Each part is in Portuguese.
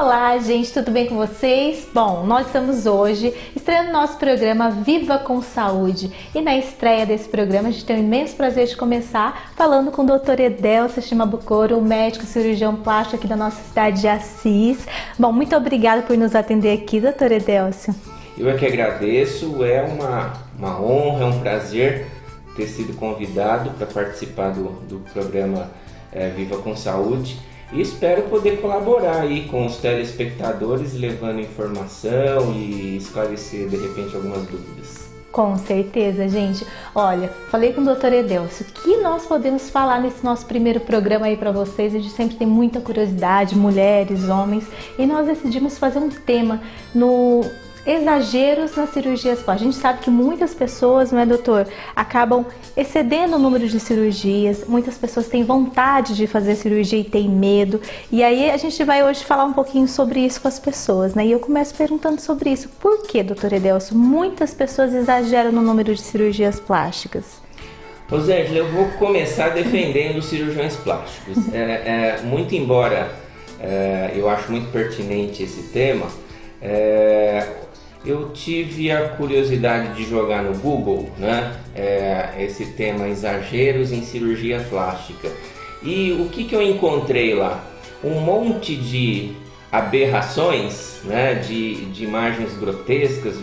Olá, gente, tudo bem com vocês? Bom, nós estamos hoje estreando nosso programa Viva com Saúde. E na estreia desse programa, a gente tem o imenso prazer de começar falando com o Dr. Edelcio Shimabukuro, médico cirurgião plástico aqui da nossa cidade de Assis. Bom, muito obrigada por nos atender aqui, Dr. Edelcio. Eu é que agradeço, é uma honra, é um prazer ter sido convidado para participar do programa Viva com Saúde. E espero poder colaborar aí com os telespectadores, levando informação e esclarecer de repente algumas dúvidas. Com certeza, gente. Olha, falei com o Dr. Edelcio, o que nós podemos falar nesse nosso primeiro programa aí para vocês? A gente sempre tem muita curiosidade, mulheres, homens, e nós decidimos fazer um tema no exageros nas cirurgias plásticas. A gente sabe que muitas pessoas, não é, doutor, acabam excedendo o número de cirurgias, muitas pessoas têm vontade de fazer cirurgia e têm medo, e aí a gente vai hoje falar um pouquinho sobre isso com as pessoas, né? E eu começo perguntando sobre isso. Por que, doutor Edelcio, muitas pessoas exageram no número de cirurgias plásticas? Rosângela, eu vou começar defendendo os cirurgiões plásticos. Muito embora eu acho muito pertinente esse tema, eu tive a curiosidade de jogar no Google, né, esse tema exageros em cirurgia plástica. E o que eu encontrei lá? Um monte de aberrações, né, de imagens grotescas.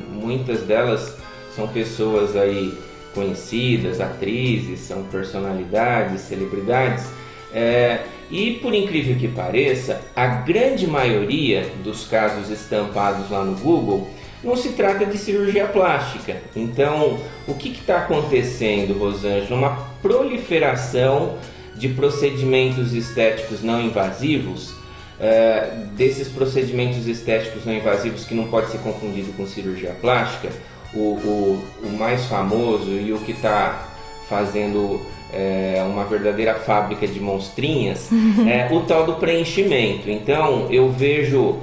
Muitas delas são pessoas aí conhecidas, atrizes, são personalidades, celebridades. E por incrível que pareça, a grande maioria dos casos estampados lá no Google não se trata de cirurgia plástica. Então, o que está acontecendo, Rosângela? Uma proliferação de procedimentos estéticos não invasivos, desses procedimentos estéticos não invasivos que não pode ser confundido com cirurgia plástica. O mais famoso e o que está fazendo uma verdadeira fábrica de monstrinhas, o tal do preenchimento. Então eu vejo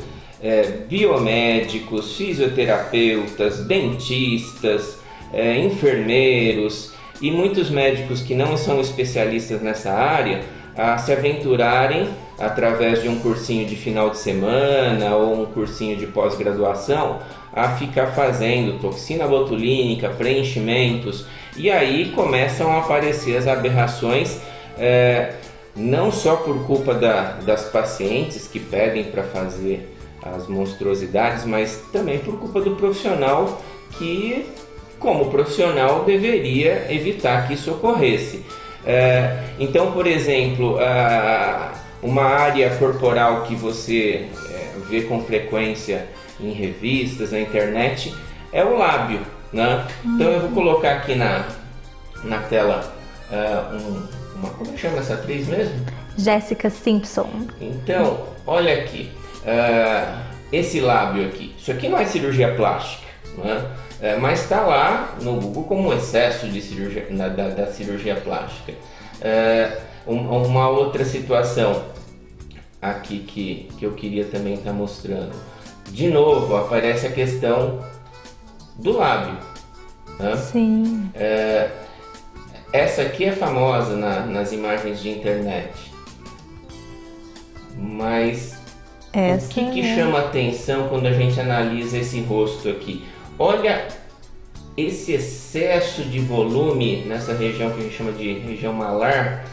biomédicos, fisioterapeutas, dentistas, enfermeiros e muitos médicos que não são especialistas nessa área a se aventurarem através de um cursinho de final de semana ou um cursinho de pós-graduação a ficar fazendo toxina botulínica, preenchimentos. E aí começam a aparecer as aberrações, não só por culpa das pacientes que pedem para fazer as monstruosidades, mas também por culpa do profissional que, como profissional, deveria evitar que isso ocorresse. Então, por exemplo, uma área corporal que você vê com frequência em revistas, na internet, é o lábio, né? Então eu vou colocar aqui na tela como chama essa atriz mesmo? Jessica Simpson. Então, olha aqui, esse lábio aqui, isso aqui não é cirurgia plástica, né? Mas está lá no Google como excesso de cirurgia, da cirurgia plástica. Uma outra situação aqui que eu queria também estar mostrando. De novo, aparece a questão do lábio, né? Sim. Essa aqui é famosa nas imagens de internet. Mas o que chama atenção quando a gente analisa esse rosto aqui? Olha esse excesso de volume nessa região que a gente chama de região malar,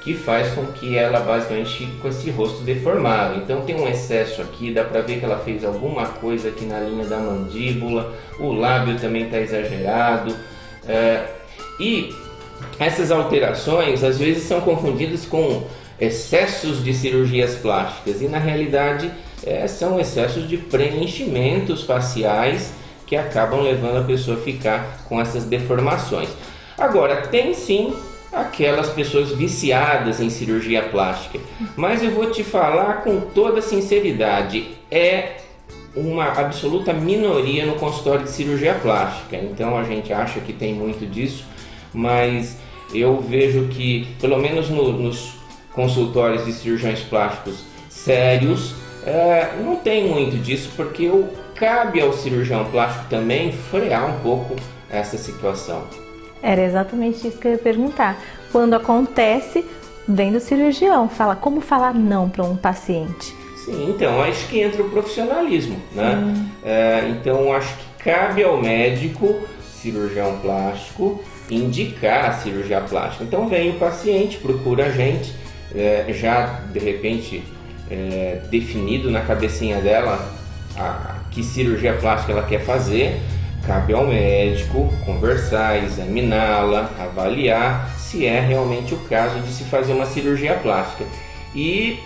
que faz com que ela basicamente fique com esse rosto deformado. Então tem um excesso aqui, dá pra ver que ela fez alguma coisa aqui na linha da mandíbula, o lábio também está exagerado, e essas alterações às vezes são confundidas com excessos de cirurgias plásticas e na realidade são excessos de preenchimentos faciais que acabam levando a pessoa a ficar com essas deformações. Agora, tem sim aquelas pessoas viciadas em cirurgia plástica, mas eu vou te falar com toda sinceridade, é uma absoluta minoria no consultório de cirurgia plástica. Então a gente acha que tem muito disso, mas eu vejo que pelo menos nos consultórios de cirurgiões plásticos sérios não tem muito disso, porque cabe ao cirurgião plástico também frear um pouco essa situação. Era exatamente isso que eu ia perguntar. Quando acontece, vem do cirurgião, fala como falar não para um paciente. Sim, então acho que entra o profissionalismo, né? Então acho que cabe ao médico, cirurgião plástico, indicar a cirurgia plástica. Então vem o paciente, procura a gente, já de repente definido na cabecinha dela que cirurgia plástica ela quer fazer. Cabe ao médico conversar, examiná-la, avaliar se é realmente o caso de se fazer uma cirurgia plástica. E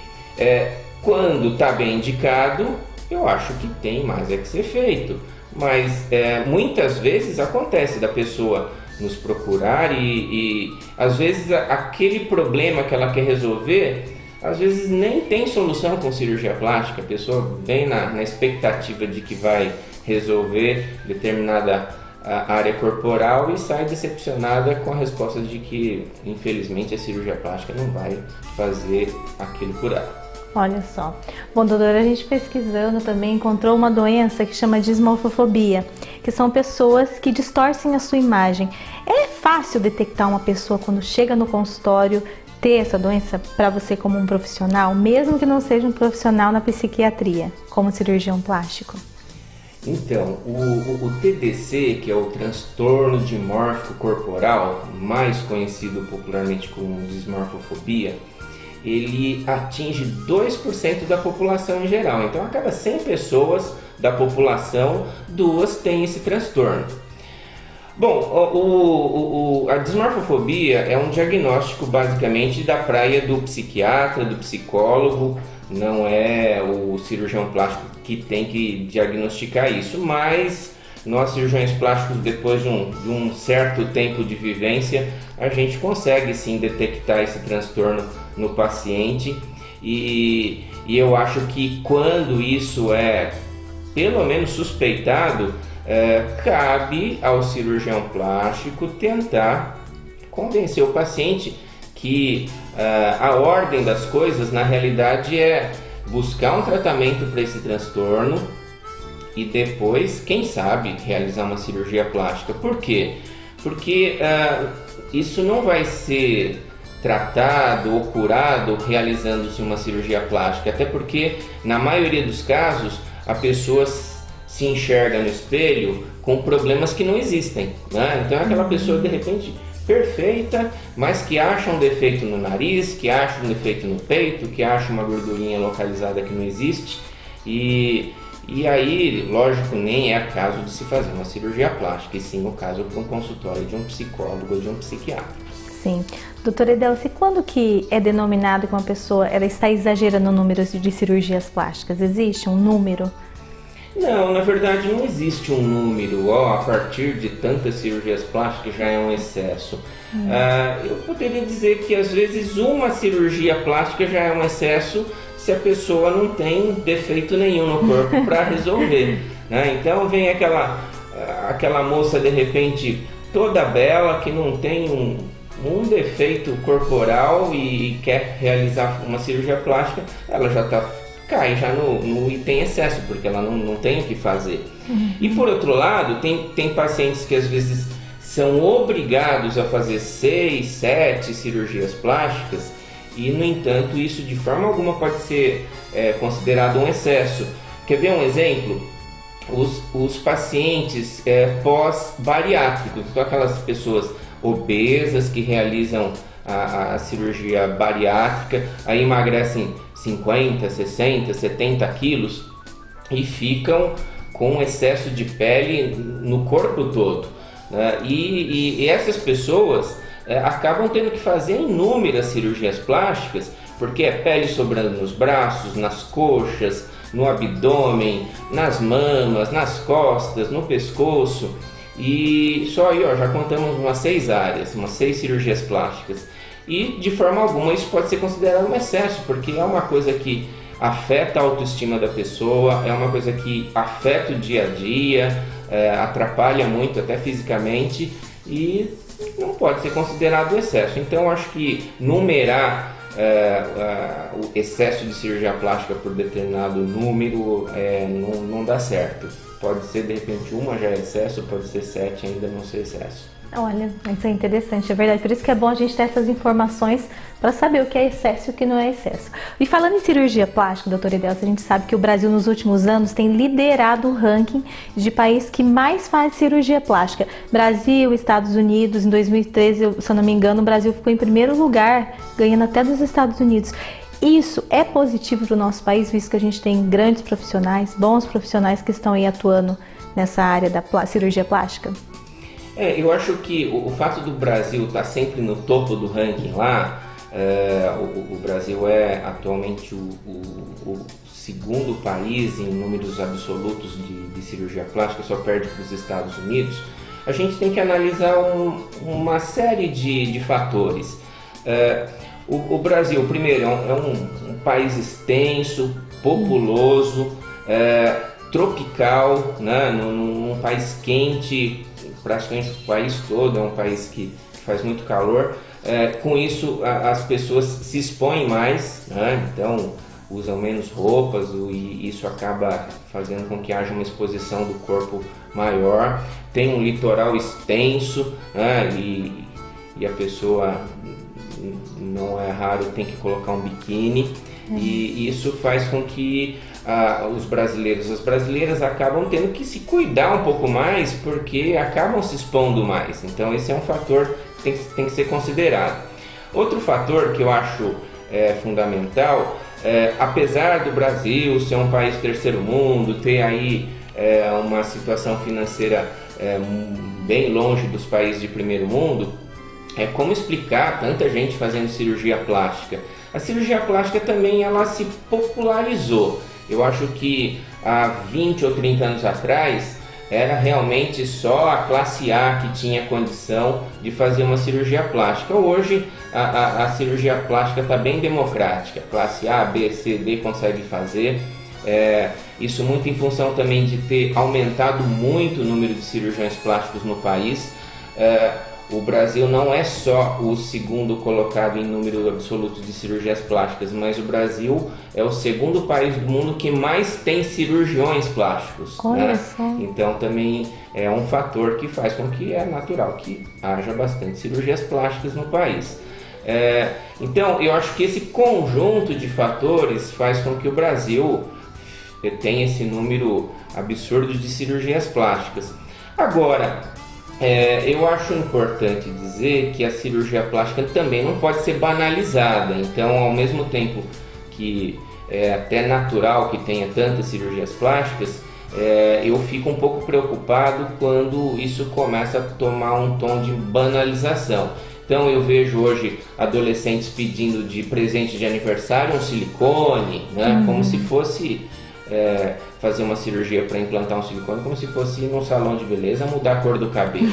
quando está bem indicado, eu acho que tem mais que ser feito. Mas muitas vezes acontece da pessoa nos procurar e às vezes aquele problema que ela quer resolver, às vezes nem tem solução com cirurgia plástica. A pessoa vem na expectativa de que vai resolver determinada área corporal e sai decepcionada com a resposta de que, infelizmente, a cirurgia plástica não vai fazer aquilo por ela. Olha só. Bom, doutora, a gente pesquisando também encontrou uma doença que chama dismorfofobia, que são pessoas que distorcem a sua imagem. É fácil detectar uma pessoa quando chega no consultório ter essa doença para você como um profissional, mesmo que não seja um profissional na psiquiatria, como cirurgião plástico? Então, o TDC, que é o transtorno dimórfico corporal, mais conhecido popularmente como dismorfofobia, ele atinge 2% da população em geral. Então, a cada 100 pessoas da população, 2 têm esse transtorno. Bom, a dismorfofobia é um diagnóstico basicamente da praia do psiquiatra, do psicólogo, não é o cirurgião plástico que tem que diagnosticar isso, mas nós cirurgiões plásticos, depois de um certo tempo de vivência, a gente consegue sim detectar esse transtorno no paciente e eu acho que quando isso é pelo menos suspeitado, cabe ao cirurgião plástico tentar convencer o paciente que a ordem das coisas na realidade é buscar um tratamento para esse transtorno e depois, quem sabe, realizar uma cirurgia plástica. Por quê? Porque isso não vai ser tratado ou curado realizando-se uma cirurgia plástica, até porque na maioria dos casos a pessoa se enxerga no espelho com problemas que não existem, né? Então é aquela pessoa de repente perfeita, mas que acha um defeito no nariz, que acha um defeito no peito, que acha uma gordurinha localizada que não existe e aí, lógico, nem é caso de se fazer uma cirurgia plástica, e sim o caso para um consultório de um psicólogo ou de um psiquiatra. Sim. Doutora Edelci, quando que é denominado que uma pessoa ela está exagerando o número de cirurgias plásticas? Existe um número? Não, na verdade não existe um número, a partir de tantas cirurgias plásticas já é um excesso. Eu poderia dizer que às vezes uma cirurgia plástica já é um excesso se a pessoa não tem defeito nenhum no corpo para resolver, né? Então vem aquela moça de repente toda bela que não tem um defeito corporal e quer realizar uma cirurgia plástica, ela já cai já no item excesso, porque ela não tem o que fazer. E por outro lado, tem pacientes que às vezes são obrigados a fazer 6, 7 cirurgias plásticas e, no entanto, isso de forma alguma pode ser considerado um excesso. Quer ver um exemplo? Os pacientes pós-bariátricos, então aquelas pessoas obesas que realizam a cirurgia bariátrica, aí emagrecem 50, 60, 70 quilos e ficam com excesso de pele no corpo todo, né? E essas pessoas acabam tendo que fazer inúmeras cirurgias plásticas, porque é pele sobrando nos braços, nas coxas, no abdômen, nas mamas, nas costas, no pescoço. E só aí já contamos umas 6 áreas, umas 6 cirurgias plásticas. E de forma alguma isso pode ser considerado um excesso, porque é uma coisa que afeta a autoestima da pessoa, é uma coisa que afeta o dia a dia, atrapalha muito até fisicamente e não pode ser considerado excesso. Então acho que numerar o excesso de cirurgia plástica por determinado número não dá certo. Pode ser de repente uma já é excesso, pode ser 7 ainda não ser excesso. Olha, isso é interessante, é verdade. Por isso que é bom a gente ter essas informações para saber o que é excesso e o que não é excesso. E falando em cirurgia plástica, doutora Idelcia, a gente sabe que o Brasil nos últimos anos tem liderado o ranking de país que mais faz cirurgia plástica. Brasil, Estados Unidos, em 2013, se eu não me engano, o Brasil ficou em primeiro lugar, ganhando até dos Estados Unidos. Isso é positivo para o nosso país, visto que a gente tem grandes profissionais, bons profissionais que estão aí atuando nessa área da cirurgia plástica? Eu acho que o fato do Brasil estar sempre no topo do ranking lá, o Brasil é atualmente o segundo país em números absolutos de cirurgia plástica, só perde para os Estados Unidos. A gente tem que analisar uma série de fatores. O Brasil, primeiro, é um país extenso, populoso, tropical, né? Num país quente, praticamente o país todo é um país que faz muito calor. Com isso, as pessoas se expõem mais, né? Então usam menos roupas e isso acaba fazendo com que haja uma exposição do corpo maior. Tem um litoral extenso, né? E a pessoa, não é raro, tem que colocar um biquíni. E isso faz com que os brasileiros, as brasileiras acabam tendo que se cuidar um pouco mais porque acabam se expondo mais. Então esse é um fator que tem que ser considerado. Outro fator que eu acho fundamental, apesar do Brasil ser um país terceiro mundo, ter aí uma situação financeira bem longe dos países de primeiro mundo, como explicar tanta gente fazendo cirurgia plástica? A cirurgia plástica também ela se popularizou. Eu acho que há 20 ou 30 anos atrás era realmente só a classe A que tinha condição de fazer uma cirurgia plástica. Hoje a cirurgia plástica está bem democrática. Classe A, B, C, D consegue fazer. Isso muito em função também de ter aumentado muito o número de cirurgiões plásticos no país. O Brasil não é só o segundo colocado em número absoluto de cirurgias plásticas, mas o Brasil é o segundo país do mundo que mais tem cirurgiões plásticos. Olha né? só. Então também é um fator que faz com que é natural que haja bastante cirurgias plásticas no país. Então eu acho que esse conjunto de fatores faz com que o Brasil tenha esse número absurdo de cirurgias plásticas. Agora, eu acho importante dizer que a cirurgia plástica também não pode ser banalizada. Então, ao mesmo tempo que é até natural que tenha tantas cirurgias plásticas, eu fico um pouco preocupado quando isso começa a tomar um tom de banalização. Então eu vejo hoje adolescentes pedindo de presente de aniversário um silicone, né? Como se fosse fazer uma cirurgia para implantar um silicone, como se fosse ir num salão de beleza mudar a cor do cabelo.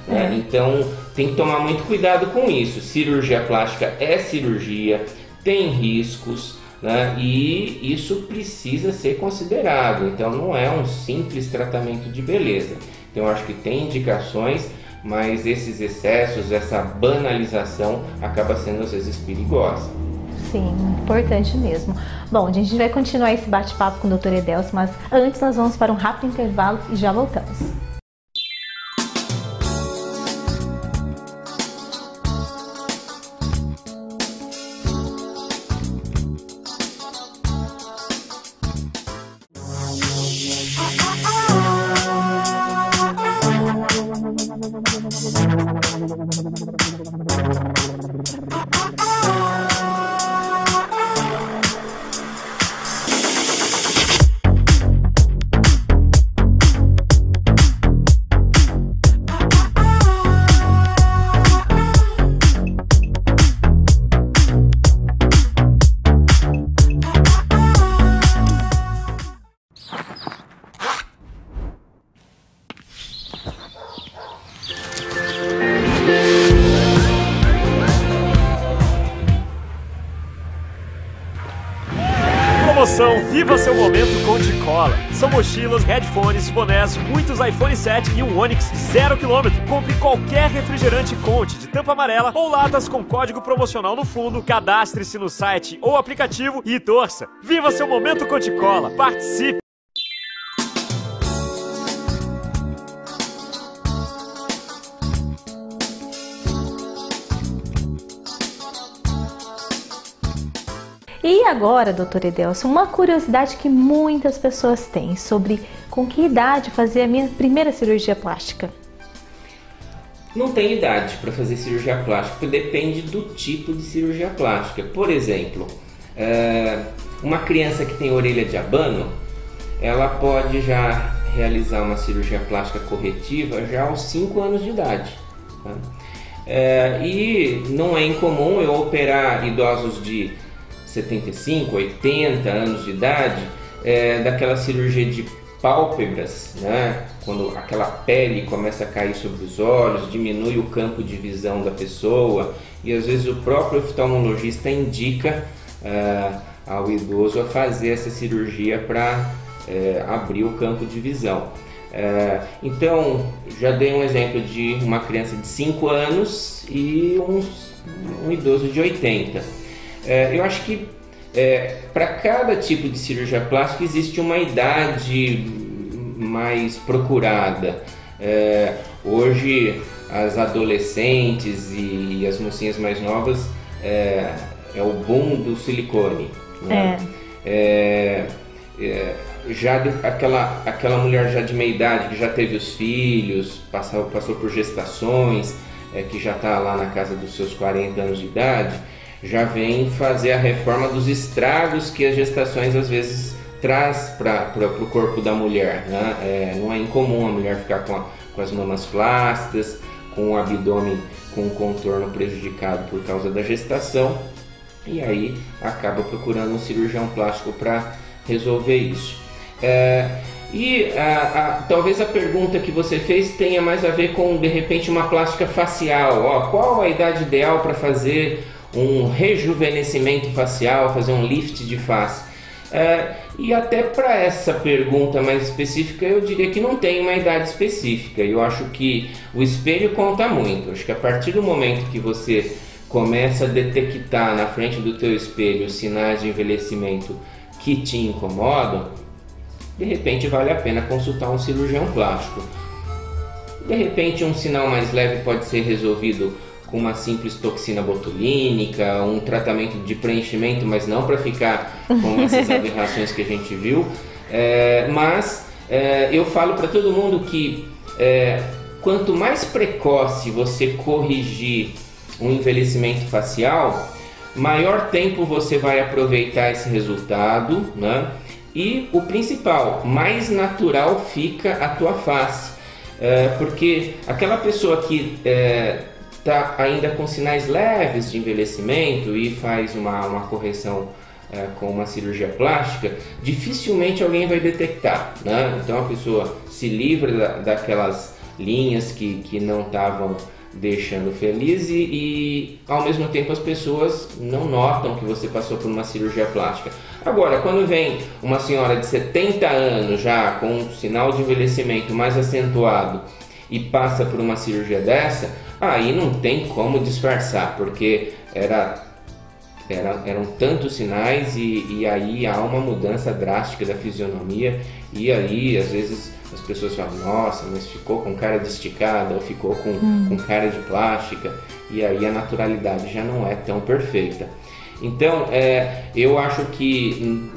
Né? Então tem que tomar muito cuidado com isso. Cirurgia plástica é cirurgia, tem riscos, né? E isso precisa ser considerado. Então não é um simples tratamento de beleza. Então eu acho que tem indicações, mas esses excessos, essa banalização acaba sendo às vezes perigosa. Sim, importante mesmo. Bom, a gente vai continuar esse bate-papo com o Dr. Edelcio, mas antes nós vamos para um rápido intervalo e já voltamos. Viva seu momento com T-Cola. São mochilas, headphones, bonés, muitos iPhone 7 e um Onix 0 km. Compre qualquer refrigerante Conte de tampa amarela ou latas com código promocional no fundo. Cadastre-se no site ou aplicativo e torça. Viva seu momento com T-Cola. Participe! E agora, doutora Edelson, uma curiosidade que muitas pessoas têm sobre com que idade fazer a minha primeira cirurgia plástica. Não tem idade para fazer cirurgia plástica, depende do tipo de cirurgia plástica. Por exemplo, uma criança que tem orelha de abano, ela pode já realizar uma cirurgia plástica corretiva já aos 5 anos de idade. Tá? E não é incomum eu operar idosos de 75, 80 anos de idade, daquela cirurgia de pálpebras, né? Quando aquela pele começa a cair sobre os olhos, diminui o campo de visão da pessoa e às vezes o próprio oftalmologista indica ao idoso a fazer essa cirurgia para abrir o campo de visão. Então, já dei um exemplo de uma criança de 5 anos e um idoso de 80. Eu acho que para cada tipo de cirurgia plástica existe uma idade mais procurada. Hoje as adolescentes e as mocinhas mais novas é o boom do silicone, né? Já aquela mulher já de meia idade que já teve os filhos, passou por gestações, que já está lá na casa dos seus 40 anos de idade, já vem fazer a reforma dos estragos que as gestações às vezes traz para o corpo da mulher, né? Não é incomum a mulher ficar com as mamas flácidas, com o abdômen com o contorno prejudicado por causa da gestação, e aí acaba procurando um cirurgião plástico para resolver isso. Talvez a pergunta que você fez tenha mais a ver com, de repente, uma plástica facial. Qual a idade ideal para fazer um rejuvenescimento facial, fazer um lift de face? E até para essa pergunta mais específica, eu diria que não tem uma idade específica. Eu acho que o espelho conta muito. Eu acho que a partir do momento que você começa a detectar na frente do teu espelho os sinais de envelhecimento que te incomodam, de repente vale a pena consultar um cirurgião plástico. De repente um sinal mais leve pode ser resolvido com uma simples toxina botulínica, um tratamento de preenchimento, mas não para ficar com essas aberrações que a gente viu. Mas eu falo para todo mundo que quanto mais precoce você corrigir um envelhecimento facial, maior tempo você vai aproveitar esse resultado, né? E o principal, mais natural fica a tua face, porque aquela pessoa que está ainda com sinais leves de envelhecimento e faz uma correção com uma cirurgia plástica, dificilmente alguém vai detectar, né? Então a pessoa se livra daquelas linhas que não estavam deixando feliz e ao mesmo tempo as pessoas não notam que você passou por uma cirurgia plástica. Agora, quando vem uma senhora de 70 anos já com um sinal de envelhecimento mais acentuado e passa por uma cirurgia dessa, aí não tem como disfarçar, porque eram tantos sinais e aí há uma mudança drástica da fisionomia e aí às vezes as pessoas falam, nossa, mas ficou com cara de esticada ou ficou com cara de plástica, e aí a naturalidade já não é tão perfeita. Então, eu acho que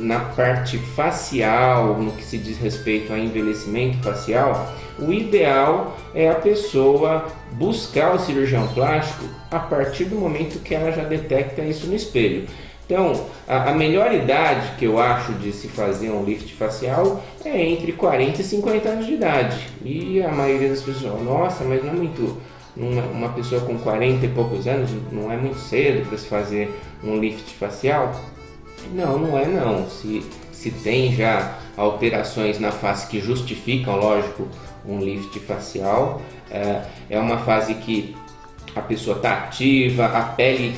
na parte facial, no que se diz respeito a envelhecimento facial, o ideal é a pessoa buscar o cirurgião plástico a partir do momento que ela já detecta isso no espelho. Então, a melhor idade que eu acho de se fazer um lift facial é entre 40 e 50 anos de idade. E a maioria das pessoas falam, nossa, mas não é muito... Uma pessoa com 40 e poucos anos não é muito cedo para se fazer um lift facial? Não é não. Se tem já alterações na face que justificam, lógico, um lift facial, é uma fase que a pessoa está ativa, a pele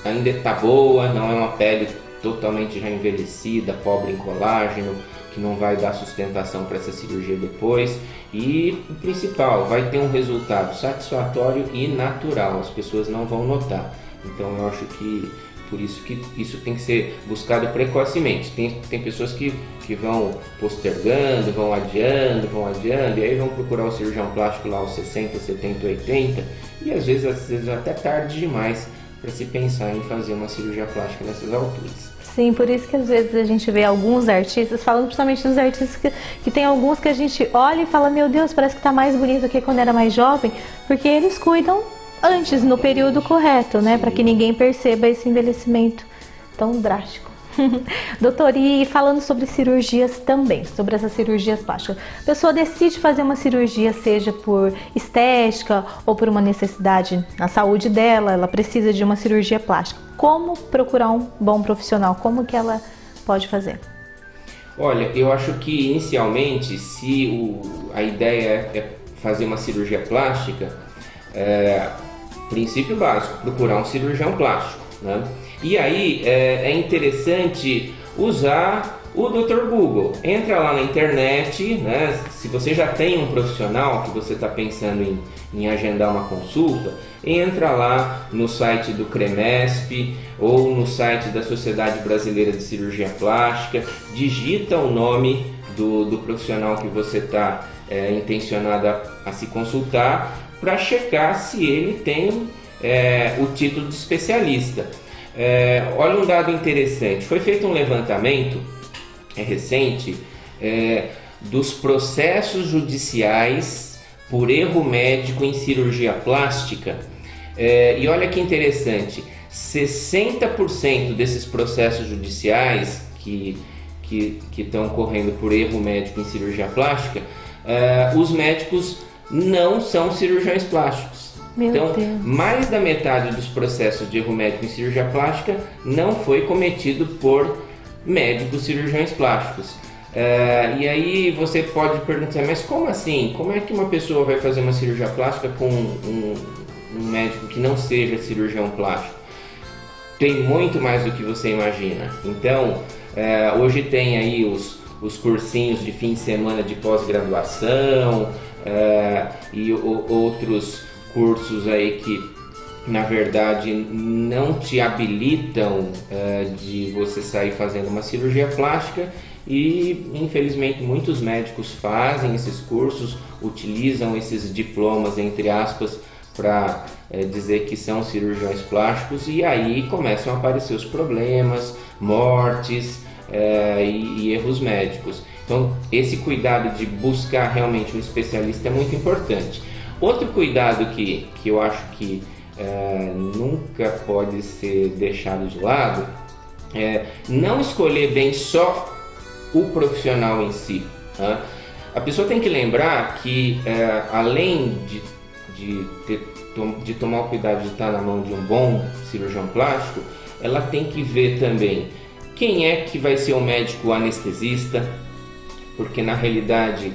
ainda está boa, não é uma pele totalmente já envelhecida, pobre em colágeno, que não vai dar sustentação para essa cirurgia depois. E o principal, vai ter um resultado satisfatório e natural, as pessoas não vão notar. Então eu acho que por isso que isso tem que ser buscado precocemente. Tem pessoas que vão postergando, vão adiando, e aí vão procurar o cirurgião plástico lá aos 60, 70, 80, e às vezes até tarde demais para se pensar em fazer uma cirurgia plástica nessas alturas. Sim, por isso que às vezes a gente vê alguns artistas, falando principalmente dos artistas que tem alguns que a gente olha e fala, meu Deus, parece que tá mais bonito do que quando era mais jovem, porque eles cuidam antes, no período correto, né? Para que ninguém perceba esse envelhecimento tão drástico. Doutor, e falando sobre cirurgias também, sobre essas cirurgias plásticas, a pessoa decide fazer uma cirurgia, seja por estética ou por uma necessidade na saúde dela, ela precisa de uma cirurgia plástica. Como procurar um bom profissional? Como que ela pode fazer? Olha, eu acho que inicialmente, se a ideia é fazer uma cirurgia plástica, princípio básico, procurar um cirurgião plástico, né? E aí é interessante usar o Dr. Google. Entra lá na internet, né? Se você já tem um profissional que você está pensando em agendar uma consulta, entra lá no site do CREMESP ou no site da Sociedade Brasileira de Cirurgia Plástica, digita o nome do profissional que você está intencionado a se consultar para checar se ele tem o título de especialista. Olha um dado interessante, foi feito um levantamento recente dos processos judiciais por erro médico em cirurgia plástica, e olha que interessante, 60% desses processos judiciais que estão ocorrendo por erro médico em cirurgia plástica, os médicos não são cirurgiões plásticos. Então, mais da metade dos processos de erro médico em cirurgia plástica não foi cometido por médicos cirurgiões plásticos. E aí você pode perguntar, mas como assim? Como é que uma pessoa vai fazer uma cirurgia plástica com um médico que não seja cirurgião plástico? Tem muito mais do que você imagina. Então, hoje tem aí os cursinhos de fim de semana de pós-graduação e outros cursos aí que na verdade não te habilitam de você sair fazendo uma cirurgia plástica, e infelizmente muitos médicos fazem esses cursos, utilizam esses diplomas entre aspas para dizer que são cirurgiões plásticos, e aí começam a aparecer os problemas, mortes e erros médicos. Então esse cuidado de buscar realmente um especialista é muito importante. Outro cuidado que eu acho que nunca pode ser deixado de lado é não escolher bem só o profissional em si. Tá? A pessoa tem que lembrar que além de tomar o cuidado de estar na mão de um bom cirurgião plástico, ela tem que ver também quem é que vai ser o médico anestesista, porque na realidade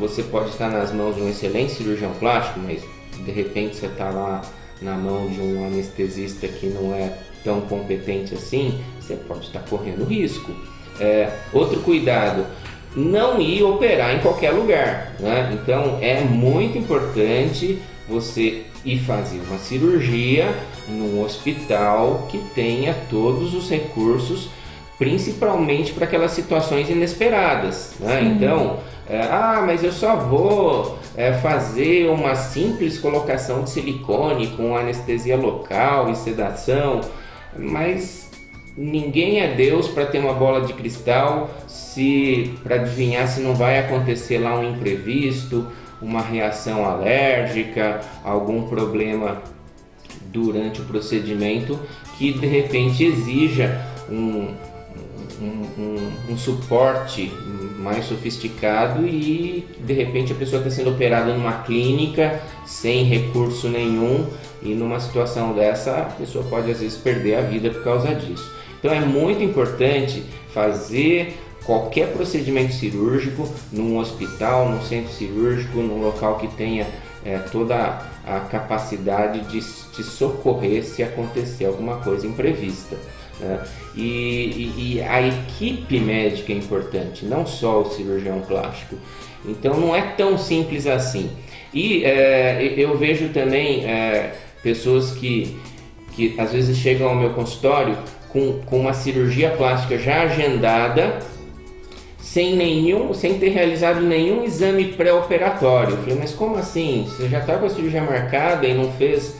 você pode estar nas mãos de um excelente cirurgião plástico, mas de repente você está lá na mão de um anestesista que não é tão competente assim, você pode estar correndo risco. Outro cuidado, não ir operar em qualquer lugar, né? Então é muito importante você ir fazer uma cirurgia num hospital que tenha todos os recursos, principalmente para aquelas situações inesperadas, né? Então, mas eu só vou fazer uma simples colocação de silicone com anestesia local e sedação, mas ninguém é Deus para ter uma bola de cristal para adivinhar se não vai acontecer lá um imprevisto, uma reação alérgica, algum problema durante o procedimento que de repente exija um suporte mais sofisticado, e de repente a pessoa está sendo operada numa clínica sem recurso nenhum, e numa situação dessa a pessoa pode às vezes perder a vida por causa disso. Então é muito importante fazer qualquer procedimento cirúrgico num hospital, num centro cirúrgico, num local que tenha toda a capacidade de te socorrer se acontecer alguma coisa imprevista. E a equipe médica é importante, não só o cirurgião plástico. Então não é tão simples assim. E eu vejo também pessoas que às vezes chegam ao meu consultório com uma cirurgia plástica já agendada, sem ter realizado nenhum exame pré-operatório. Eu falei, mas como assim? Você já está com a cirurgia marcada e não fez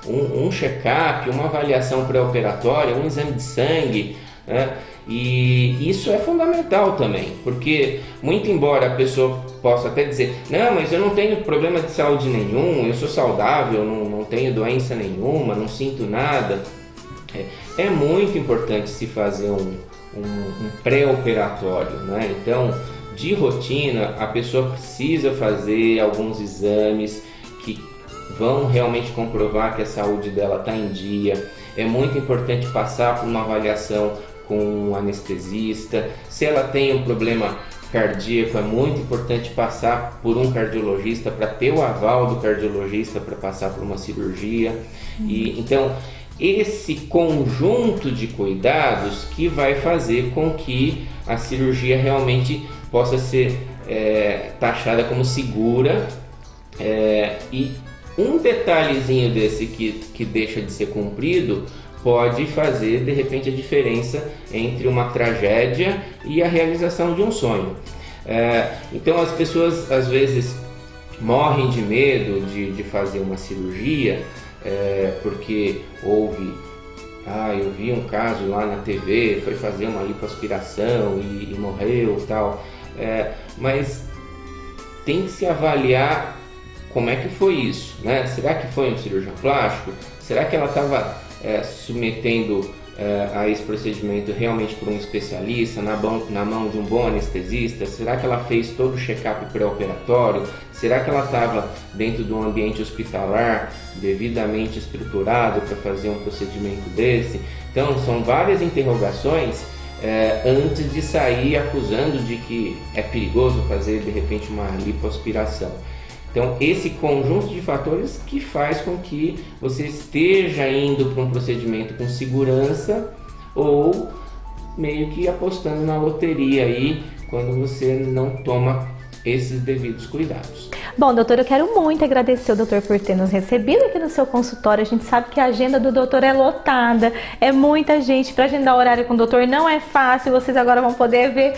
um check-up, uma avaliação pré-operatória, um exame de sangue, né? E isso é fundamental também, porque muito embora a pessoa possa até dizer, não, mas eu não tenho problema de saúde nenhum, eu sou saudável, não tenho doença nenhuma, não sinto nada, é muito importante se fazer um pré-operatório, né? Então, de rotina, a pessoa precisa fazer alguns exames que vão realmente comprovar que a saúde dela está em dia. É muito importante passar por uma avaliação com um anestesista. Se ela tem um problema cardíaco, é muito importante passar por um cardiologista para ter o aval do cardiologista para passar por uma cirurgia. E então, esse conjunto de cuidados que vai fazer com que a cirurgia realmente possa ser taxada como segura, e um detalhezinho desse que deixa de ser cumprido pode fazer de repente a diferença entre uma tragédia e a realização de um sonho. Então as pessoas às vezes morrem de medo de fazer uma cirurgia, porque eu vi um caso lá na TV, foi fazer uma lipoaspiração e morreu, tal. Mas tem que se avaliar como é que foi isso, né? Será que foi um cirurgião plástico? Será que ela estava submetendo a esse procedimento realmente por um especialista, na mão de um bom anestesista? Será que ela fez todo o check-up pré-operatório? Será que ela estava dentro de um ambiente hospitalar devidamente estruturado para fazer um procedimento desse? Então, são várias interrogações antes de sair acusando de que é perigoso fazer de repente uma lipoaspiração. Então, esse conjunto de fatores que faz com que você esteja indo para um procedimento com segurança ou meio que apostando na loteria aí quando você não toma esses devidos cuidados. Bom, doutor, eu quero muito agradecer o doutor por ter nos recebido aqui no seu consultório. A gente sabe que a agenda do doutor é lotada, é muita gente. Para agendar horário com o doutor não é fácil. Vocês agora vão poder ver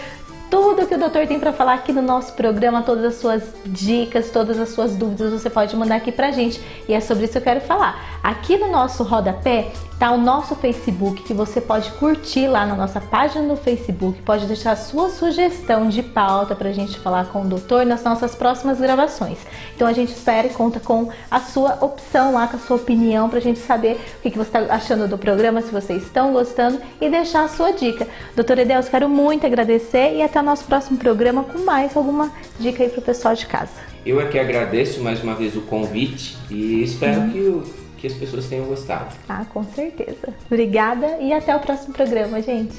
tudo que o doutor tem para falar aqui no nosso programa, todas as suas dicas, todas as suas dúvidas, você pode mandar aqui pra gente. E é sobre isso que eu quero falar. Aqui no nosso rodapé tá o nosso Facebook, que você pode curtir lá na nossa página no Facebook, pode deixar a sua sugestão de pauta pra gente falar com o doutor nas nossas próximas gravações. Então a gente espera e conta com a sua opção lá, com a sua opinião, pra gente saber o que você está achando do programa, se vocês estão gostando, e deixar a sua dica. Doutora Edeus, quero muito agradecer e até o nosso próximo programa com mais alguma dica aí pro pessoal de casa. Eu é que agradeço mais uma vez o convite e espero que as pessoas tenham gostado. Ah, com certeza. Obrigada e até o próximo programa, gente.